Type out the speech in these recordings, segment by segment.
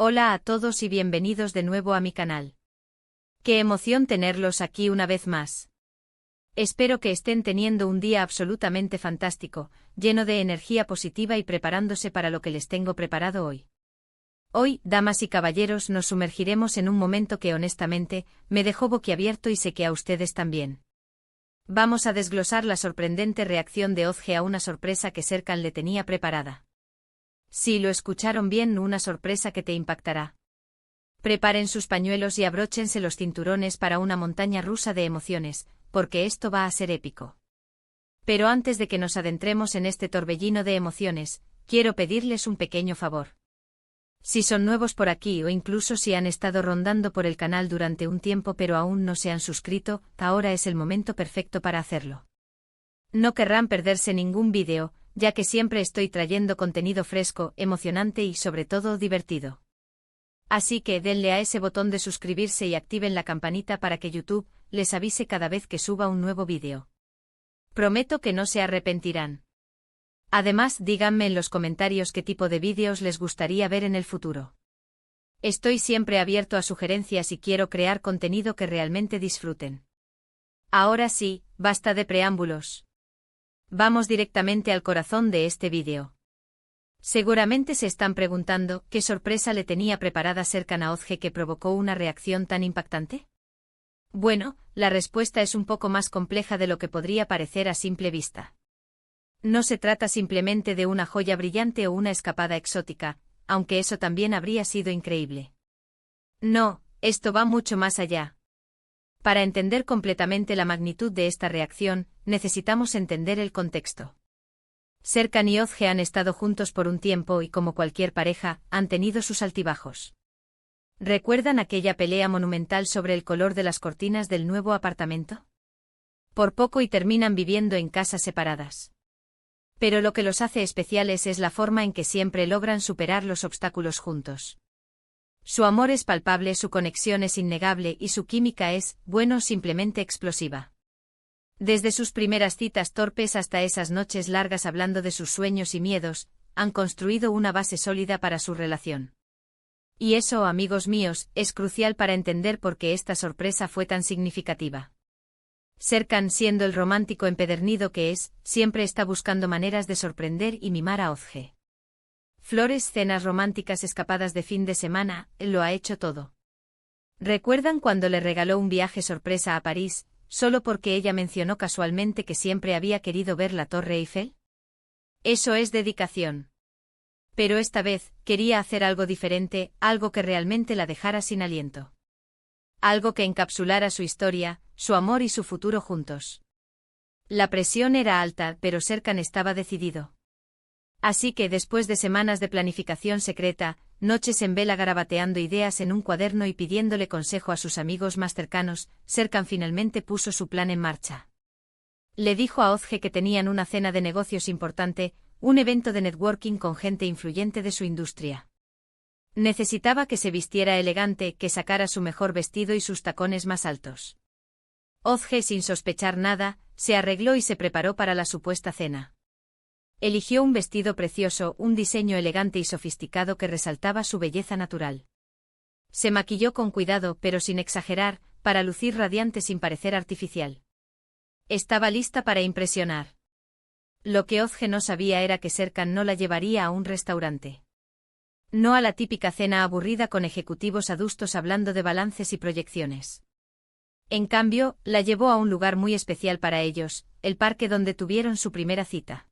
Hola a todos y bienvenidos de nuevo a mi canal. Qué emoción tenerlos aquí una vez más. Espero que estén teniendo un día absolutamente fantástico, lleno de energía positiva y preparándose para lo que les tengo preparado hoy. Hoy, damas y caballeros, nos sumergiremos en un momento que honestamente, me dejó boquiabierto y sé que a ustedes también. Vamos a desglosar la sorprendente reacción de Ozge a una sorpresa que Serkan le tenía preparada. Sí, lo escucharon bien, una sorpresa que te impactará. Preparen sus pañuelos y abróchense los cinturones para una montaña rusa de emociones, porque esto va a ser épico. Pero antes de que nos adentremos en este torbellino de emociones, quiero pedirles un pequeño favor. Si son nuevos por aquí o incluso si han estado rondando por el canal durante un tiempo pero aún no se han suscrito, ahora es el momento perfecto para hacerlo. No querrán perderse ningún vídeo, ya que siempre estoy trayendo contenido fresco, emocionante y sobre todo divertido. Así que denle a ese botón de suscribirse y activen la campanita para que YouTube les avise cada vez que suba un nuevo vídeo. Prometo que no se arrepentirán. Además, díganme en los comentarios qué tipo de vídeos les gustaría ver en el futuro. Estoy siempre abierto a sugerencias y quiero crear contenido que realmente disfruten. Ahora sí, basta de preámbulos. Vamos directamente al corazón de este vídeo. Seguramente se están preguntando qué sorpresa le tenía preparada Serkan a Ozge que provocó una reacción tan impactante. Bueno, la respuesta es un poco más compleja de lo que podría parecer a simple vista. No se trata simplemente de una joya brillante o una escapada exótica, aunque eso también habría sido increíble. No, esto va mucho más allá. Para entender completamente la magnitud de esta reacción, necesitamos entender el contexto. Serkan y Ozge han estado juntos por un tiempo y como cualquier pareja, han tenido sus altibajos. ¿Recuerdan aquella pelea monumental sobre el color de las cortinas del nuevo apartamento? Por poco y terminan viviendo en casas separadas. Pero lo que los hace especiales es la forma en que siempre logran superar los obstáculos juntos. Su amor es palpable, su conexión es innegable y su química es, bueno, simplemente explosiva. Desde sus primeras citas torpes hasta esas noches largas hablando de sus sueños y miedos, han construido una base sólida para su relación. Y eso, amigos míos, es crucial para entender por qué esta sorpresa fue tan significativa. Serkan, siendo el romántico empedernido que es, siempre está buscando maneras de sorprender y mimar a Ozge. Flores, cenas románticas, escapadas de fin de semana, él lo ha hecho todo. ¿Recuerdan cuando le regaló un viaje sorpresa a París, solo porque ella mencionó casualmente que siempre había querido ver la Torre Eiffel? Eso es dedicación. Pero esta vez, quería hacer algo diferente, algo que realmente la dejara sin aliento. Algo que encapsulara su historia, su amor y su futuro juntos. La presión era alta, pero Serkan estaba decidido. Así que después de semanas de planificación secreta, noches en vela garabateando ideas en un cuaderno y pidiéndole consejo a sus amigos más cercanos, Serkan finalmente puso su plan en marcha. Le dijo a Ozge que tenían una cena de negocios importante, un evento de networking con gente influyente de su industria. Necesitaba que se vistiera elegante, que sacara su mejor vestido y sus tacones más altos. Ozge, sin sospechar nada, se arregló y se preparó para la supuesta cena. Eligió un vestido precioso, un diseño elegante y sofisticado que resaltaba su belleza natural. Se maquilló con cuidado, pero sin exagerar, para lucir radiante sin parecer artificial. Estaba lista para impresionar. Lo que Ozge no sabía era que Serkan no la llevaría a un restaurante. No a la típica cena aburrida con ejecutivos adustos hablando de balances y proyecciones. En cambio, la llevó a un lugar muy especial para ellos, el parque donde tuvieron su primera cita.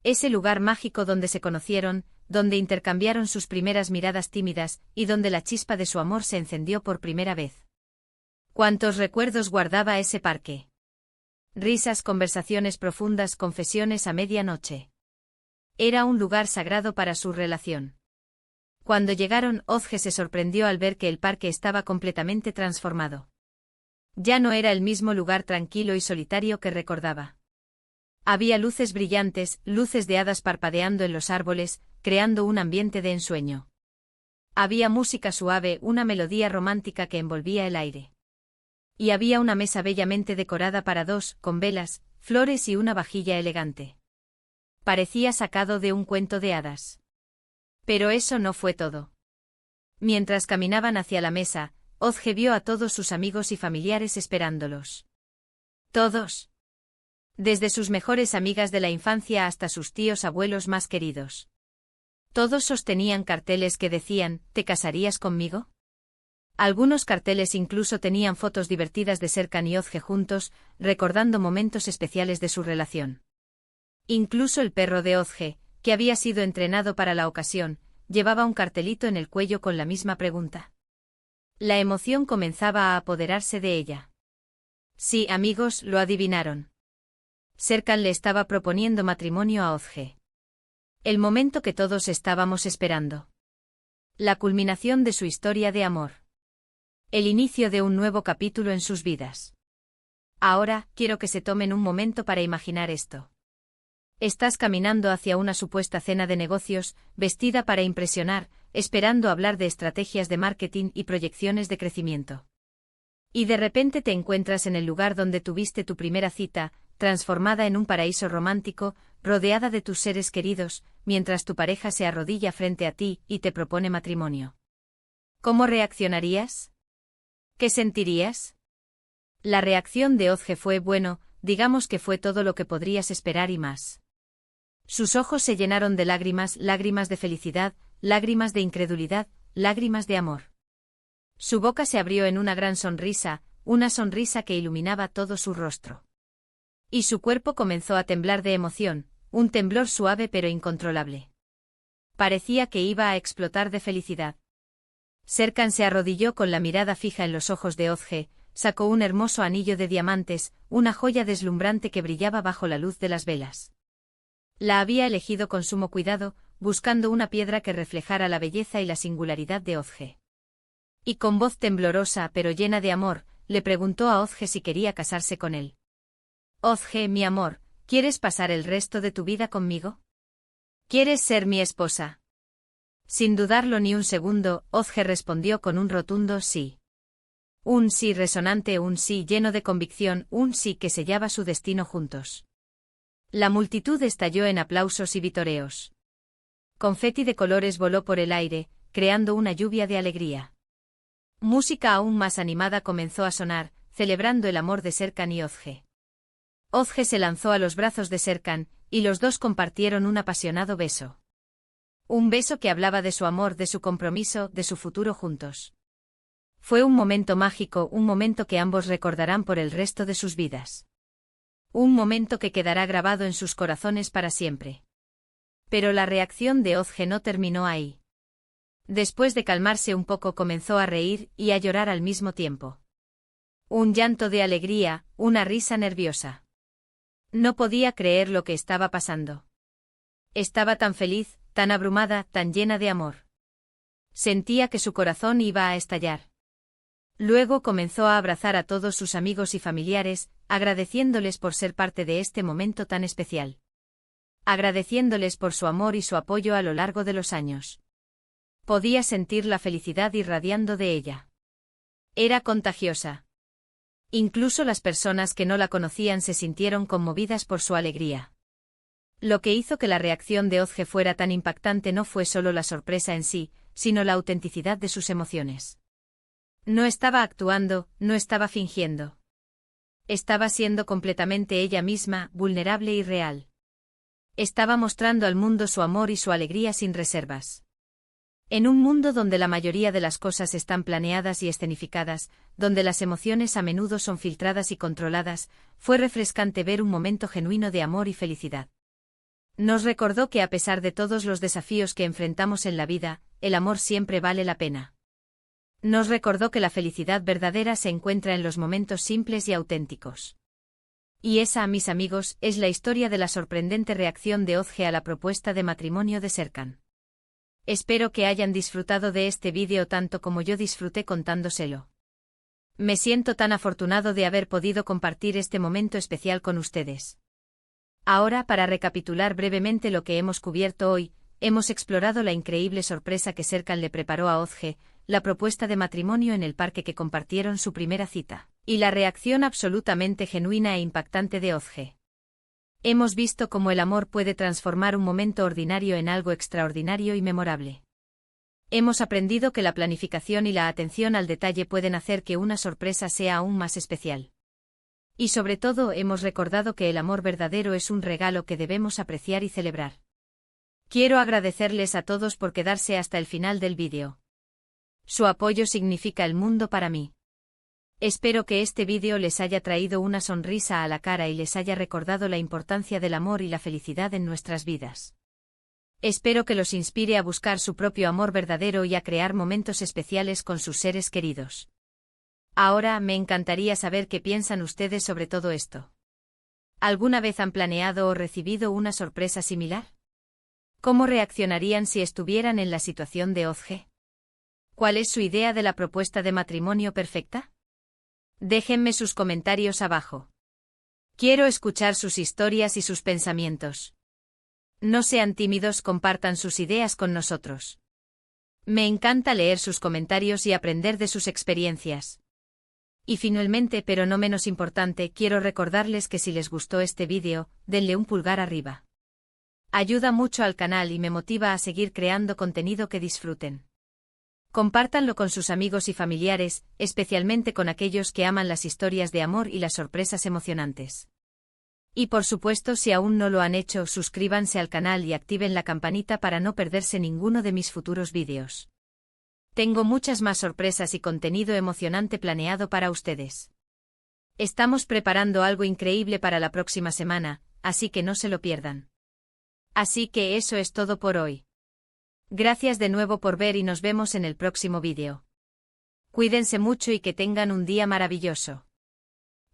Ese lugar mágico donde se conocieron, donde intercambiaron sus primeras miradas tímidas, y donde la chispa de su amor se encendió por primera vez. ¿Cuántos recuerdos guardaba ese parque? Risas, conversaciones profundas, confesiones a medianoche. Era un lugar sagrado para su relación. Cuando llegaron, Ozge se sorprendió al ver que el parque estaba completamente transformado. Ya no era el mismo lugar tranquilo y solitario que recordaba. Había luces brillantes, luces de hadas parpadeando en los árboles, creando un ambiente de ensueño. Había música suave, una melodía romántica que envolvía el aire. Y había una mesa bellamente decorada para dos, con velas, flores y una vajilla elegante. Parecía sacado de un cuento de hadas. Pero eso no fue todo. Mientras caminaban hacia la mesa, Ozge vio a todos sus amigos y familiares esperándolos. Todos. Desde sus mejores amigas de la infancia hasta sus tíos abuelos más queridos. Todos sostenían carteles que decían, ¿te casarías conmigo? Algunos carteles incluso tenían fotos divertidas de Serkan y Ozge juntos, recordando momentos especiales de su relación. Incluso el perro de Ozge, que había sido entrenado para la ocasión, llevaba un cartelito en el cuello con la misma pregunta. La emoción comenzaba a apoderarse de ella. Sí, amigos, lo adivinaron. Serkan le estaba proponiendo matrimonio a Ozge. El momento que todos estábamos esperando. La culminación de su historia de amor. El inicio de un nuevo capítulo en sus vidas. Ahora, quiero que se tomen un momento para imaginar esto. Estás caminando hacia una supuesta cena de negocios, vestida para impresionar, esperando hablar de estrategias de marketing y proyecciones de crecimiento. Y de repente te encuentras en el lugar donde tuviste tu primera cita, transformada en un paraíso romántico, rodeada de tus seres queridos, mientras tu pareja se arrodilla frente a ti y te propone matrimonio. ¿Cómo reaccionarías? ¿Qué sentirías? La reacción de Ozge fue bueno, digamos que fue todo lo que podrías esperar y más. Sus ojos se llenaron de lágrimas, lágrimas de felicidad, lágrimas de incredulidad, lágrimas de amor. Su boca se abrió en una gran sonrisa, una sonrisa que iluminaba todo su rostro. Y su cuerpo comenzó a temblar de emoción, un temblor suave pero incontrolable. Parecía que iba a explotar de felicidad. Serkan se arrodilló con la mirada fija en los ojos de Ozge, sacó un hermoso anillo de diamantes, una joya deslumbrante que brillaba bajo la luz de las velas. La había elegido con sumo cuidado, buscando una piedra que reflejara la belleza y la singularidad de Ozge. Y con voz temblorosa pero llena de amor, le preguntó a Ozge si quería casarse con él. Ozge, mi amor, ¿quieres pasar el resto de tu vida conmigo? ¿Quieres ser mi esposa? Sin dudarlo ni un segundo, Ozge respondió con un rotundo sí. Un sí resonante, un sí lleno de convicción, un sí que sellaba su destino juntos. La multitud estalló en aplausos y vitoreos. Confeti de colores voló por el aire, creando una lluvia de alegría. Música aún más animada comenzó a sonar, celebrando el amor de Serkan y Ozge. Ozge se lanzó a los brazos de Serkan, y los dos compartieron un apasionado beso. Un beso que hablaba de su amor, de su compromiso, de su futuro juntos. Fue un momento mágico, un momento que ambos recordarán por el resto de sus vidas. Un momento que quedará grabado en sus corazones para siempre. Pero la reacción de Ozge no terminó ahí. Después de calmarse un poco comenzó a reír y a llorar al mismo tiempo. Un llanto de alegría, una risa nerviosa. No podía creer lo que estaba pasando. Estaba tan feliz, tan abrumada, tan llena de amor. Sentía que su corazón iba a estallar. Luego comenzó a abrazar a todos sus amigos y familiares, agradeciéndoles por ser parte de este momento tan especial. Agradeciéndoles por su amor y su apoyo a lo largo de los años. Podía sentir la felicidad irradiando de ella. Era contagiosa. Incluso las personas que no la conocían se sintieron conmovidas por su alegría. Lo que hizo que la reacción de Ozge fuera tan impactante no fue solo la sorpresa en sí, sino la autenticidad de sus emociones. No estaba actuando, no estaba fingiendo. Estaba siendo completamente ella misma, vulnerable y real. Estaba mostrando al mundo su amor y su alegría sin reservas. En un mundo donde la mayoría de las cosas están planeadas y escenificadas, donde las emociones a menudo son filtradas y controladas, fue refrescante ver un momento genuino de amor y felicidad. Nos recordó que a pesar de todos los desafíos que enfrentamos en la vida, el amor siempre vale la pena. Nos recordó que la felicidad verdadera se encuentra en los momentos simples y auténticos. Y esa, mis amigos, es la historia de la sorprendente reacción de Ozge a la propuesta de matrimonio de Serkan. Espero que hayan disfrutado de este vídeo tanto como yo disfruté contándoselo. Me siento tan afortunado de haber podido compartir este momento especial con ustedes. Ahora, para recapitular brevemente lo que hemos cubierto hoy, hemos explorado la increíble sorpresa que Serkan le preparó a Ozge, la propuesta de matrimonio en el parque que compartieron su primera cita, y la reacción absolutamente genuina e impactante de Ozge. Hemos visto cómo el amor puede transformar un momento ordinario en algo extraordinario y memorable. Hemos aprendido que la planificación y la atención al detalle pueden hacer que una sorpresa sea aún más especial. Y sobre todo hemos recordado que el amor verdadero es un regalo que debemos apreciar y celebrar. Quiero agradecerles a todos por quedarse hasta el final del vídeo. Su apoyo significa el mundo para mí. Espero que este vídeo les haya traído una sonrisa a la cara y les haya recordado la importancia del amor y la felicidad en nuestras vidas. Espero que los inspire a buscar su propio amor verdadero y a crear momentos especiales con sus seres queridos. Ahora me encantaría saber qué piensan ustedes sobre todo esto. ¿Alguna vez han planeado o recibido una sorpresa similar? ¿Cómo reaccionarían si estuvieran en la situación de Ozge? ¿Cuál es su idea de la propuesta de matrimonio perfecta? Déjenme sus comentarios abajo. Quiero escuchar sus historias y sus pensamientos. No sean tímidos, compartan sus ideas con nosotros. Me encanta leer sus comentarios y aprender de sus experiencias. Y finalmente, pero no menos importante, quiero recordarles que si les gustó este vídeo, denle un pulgar arriba. Ayuda mucho al canal y me motiva a seguir creando contenido que disfruten. Compártanlo con sus amigos y familiares, especialmente con aquellos que aman las historias de amor y las sorpresas emocionantes. Y por supuesto, si aún no lo han hecho, suscríbanse al canal y activen la campanita para no perderse ninguno de mis futuros vídeos. Tengo muchas más sorpresas y contenido emocionante planeado para ustedes. Estamos preparando algo increíble para la próxima semana, así que no se lo pierdan. Así que eso es todo por hoy. Gracias de nuevo por ver y nos vemos en el próximo vídeo. Cuídense mucho y que tengan un día maravilloso.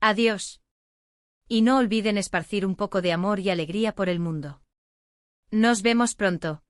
Adiós. Y no olviden esparcir un poco de amor y alegría por el mundo. Nos vemos pronto.